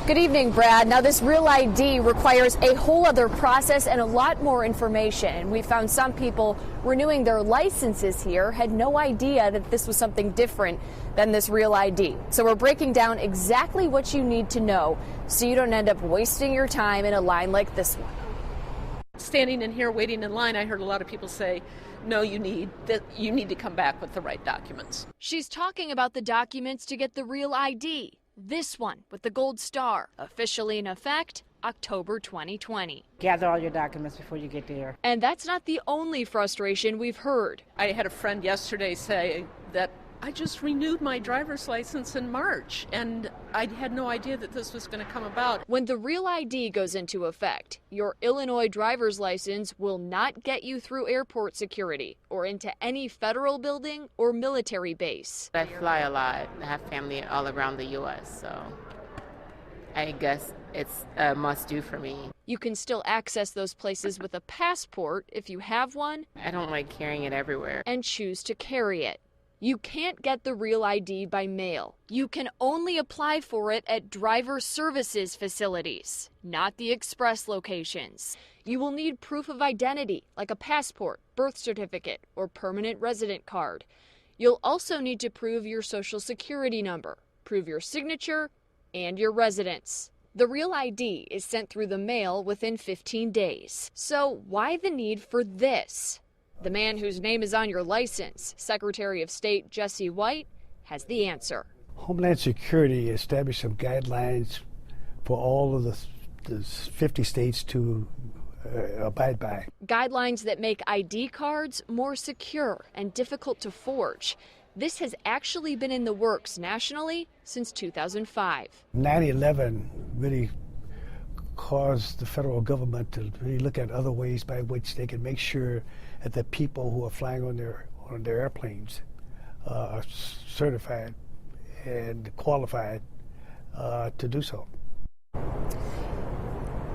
Good evening, Brad. Now, this Real ID requires a whole other process and a lot more information. We found some people renewing their licenses here had no idea that this was something different than this Real ID. So we're breaking down exactly what you need to know so you don't end up wasting your time in a line like this one. Standing in here waiting in line, I heard a lot of people say, no, you need to come back with the right documents. She's talking about the documents to get the Real ID. This one with the gold star, officially in effect October 2020. Gather all your documents before you get there. And that's not the only frustration we've heard. I had a friend yesterday say that I just renewed my driver's license in March, and I had no idea that this was going to come about. When the Real ID goes into effect, your Illinois driver's license will not get you through airport security or into any federal building or military base. I fly a lot. I have family all around the U.S., so I guess it's a must-do for me. You can still access those places with a passport if you have one. I don't like carrying it everywhere. And choose to carry it. You can't get the Real ID by mail. You can only apply for it at driver services facilities, not the express locations. You will need proof of identity, like a passport, birth certificate, or permanent resident card. You'll also need to prove your social security number, prove your signature, and your residence. The Real ID is sent through the mail within 15 days. So why the need for this? The man whose name is on your license, Secretary of State Jesse White, has the answer. Homeland Security established some guidelines for all of the 50 states to abide by. Guidelines that make ID cards more secure and difficult to forge. This has actually been in the works nationally since 2005. 9/11 really caused the federal government to really look at other ways by which they can make sure that the people who are flying on their airplanes are certified and qualified to do so.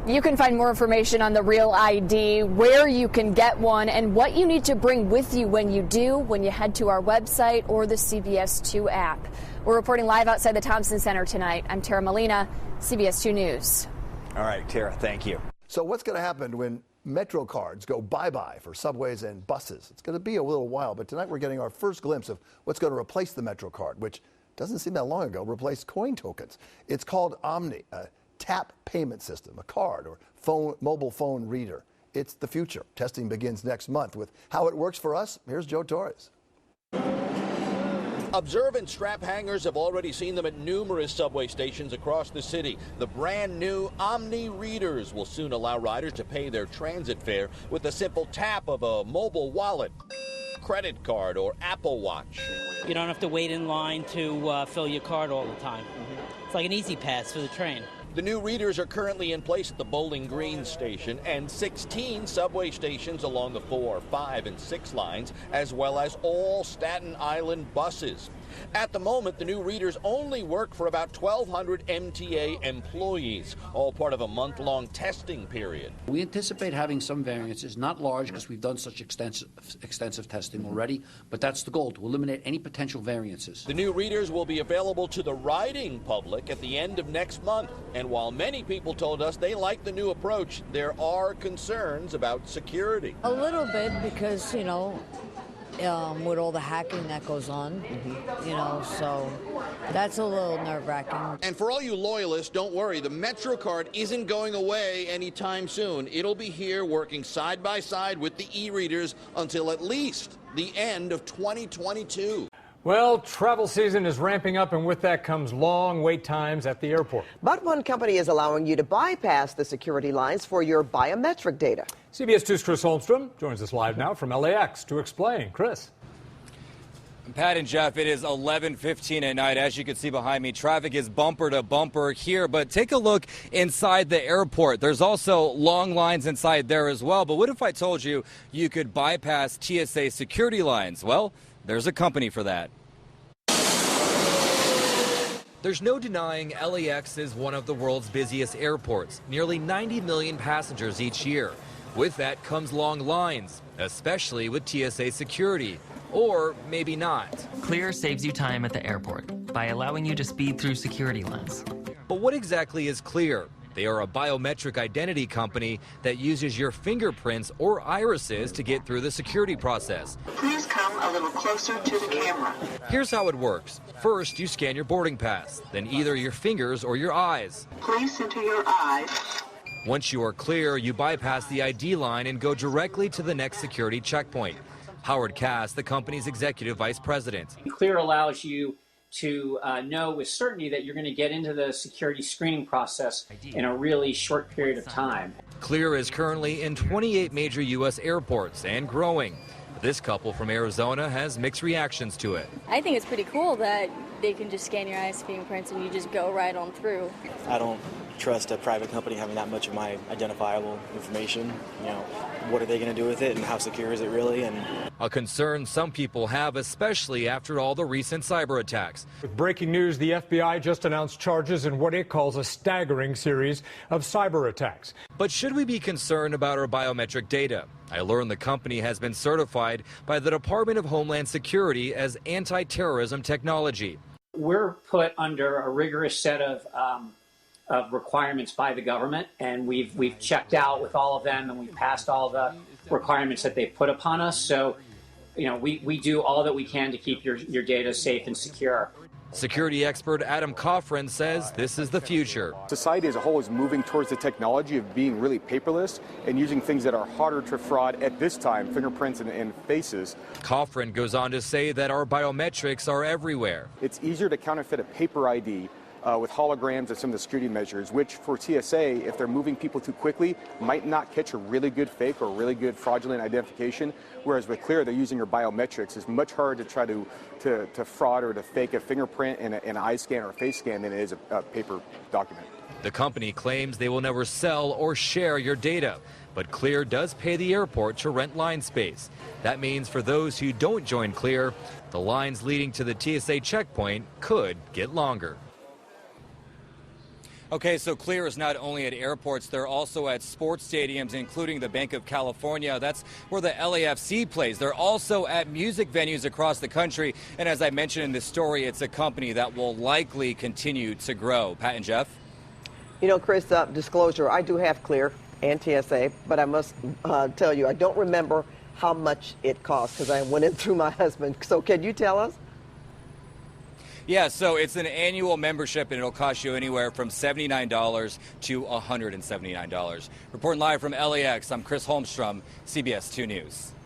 You can find more information on the Real ID, where you can get one, and what you need to bring with you when you do, when you head to our website or the CBS 2 app. We're reporting live outside the Thompson Center tonight. I'm Tara Molina, CBS 2 News. All right, Tara, thank you. So what's going to happen when Metro cards go bye-bye for subways and buses? It's going to be a little while, but tonight we're getting our first glimpse of what's going to replace the Metro card, which doesn't seem that long ago replaced coin tokens. It's called Omni, a tap payment system, a card or mobile phone reader. It's the future. Testing begins next month. With how it works for us, here's Joe Torres. Observant strap hangers have already seen them at numerous subway stations across the city. The brand new Omni readers will soon allow riders to pay their transit fare with a simple tap of a mobile wallet, credit card, or Apple Watch. You don't have to wait in line to fill your card all the time. It's like an easy pass for the train. The new readers are currently in place at the Bowling Green station and 16 subway stations along the 4, 5, and 6 lines, as well as all Staten Island buses. At the moment, the new readers only work for about 1,200 MTA employees, all part of a month-long testing period. We anticipate having some variances, not large because we've done such extensive testing already, but that's the goal, to eliminate any potential variances. The new readers will be available to the riding public at the end of next month. And while many people told us they like the new approach, there are concerns about security. A little bit because, you know, with all the hacking that goes on, you know, so that's a little nerve-wracking. And for all you loyalists, don't worry, the Metro card isn't going away anytime soon. It'll be here working side by side with the e-readers until at least the end of 2022. Well, travel season is ramping up, and with that comes long wait times at the airport. But one company is allowing you to bypass the security lines for your biometric data. CBS 2's Chris Holmstrom joins us live now from LAX to explain. Chris. Pat and Jeff, it is 11:15 at night. As you can see behind me, traffic is bumper to bumper here. But take a look inside the airport. There's also long lines inside there as well. But what if I told you you could bypass TSA security lines? Well, there's a company for that. There's no denying LAX is one of the world's busiest airports, nearly 90 million passengers each year. With that comes long lines, especially with TSA security. Or maybe not. Clear saves you time at the airport by allowing you to speed through security lines. But what exactly is Clear? They are a biometric identity company that uses your fingerprints or irises to get through the security process. Please come a little closer to the camera. Here's how it works. First, you scan your boarding pass, then either your fingers or your eyes. Please center your eyes. Once you are clear, you bypass the ID line and go directly to the next security checkpoint. Howard Cass, the company's executive vice president. Clear allows you to know with certainty that you're going to get into the security screening process in a really short period of time. Clear is currently in 28 major U.S. airports and growing. This couple from Arizona has mixed reactions to it. I think it's pretty cool that they can just scan your eyes, fingerprints, and you just go right on through. I don't trust a private company having that much of my identifiable information. You know, what are they going to do with it, and how secure is it really? And a concern some people have, especially after all the recent cyber attacks. With breaking news, the FBI just announced charges in what it calls a staggering series of cyber attacks. But should we be concerned about our biometric data? I learned the company has been certified by the Department of Homeland Security as anti-terrorism technology. We're put under a rigorous set of requirements by the government, and we've checked out with all of them, and we've passed all the requirements that they put upon us. So, you know, we do all that we can to keep your data safe and secure. Security expert Adam Coffrin says this is the future. Society as a whole is moving towards the technology of being really paperless and using things that are harder to fraud at this time, fingerprints and faces. Coffrin goes on to say that our biometrics are everywhere. It's easier to counterfeit a paper ID with holograms and some of the security measures, which for TSA, if they're moving people too quickly, might not catch a really good fake or really good fraudulent identification. Whereas with Clear, they're using your biometrics. It's much harder to try to fraud or to fake a fingerprint and an eye scan or a face scan than it is a paper document. The company claims they will never sell or share your data, but Clear does pay the airport to rent line space. That means for those who don't join Clear, the lines leading to the TSA checkpoint could get longer. Okay, so Clear is not only at airports, they're also at sports stadiums, including the Bank of California. That's where the LAFC plays. They're also at music venues across the country. And as I mentioned in this story, it's a company that will likely continue to grow. Pat and Jeff? You know, Chris, disclosure, I do have Clear and TSA, but I must tell you, I don't remember how much it cost because I went in through my husband. So can you tell us? Yeah, so it's an annual membership, and it'll cost you anywhere from $79 to $179. Reporting live from LAX, I'm Chris Holmstrom, CBS 2 News.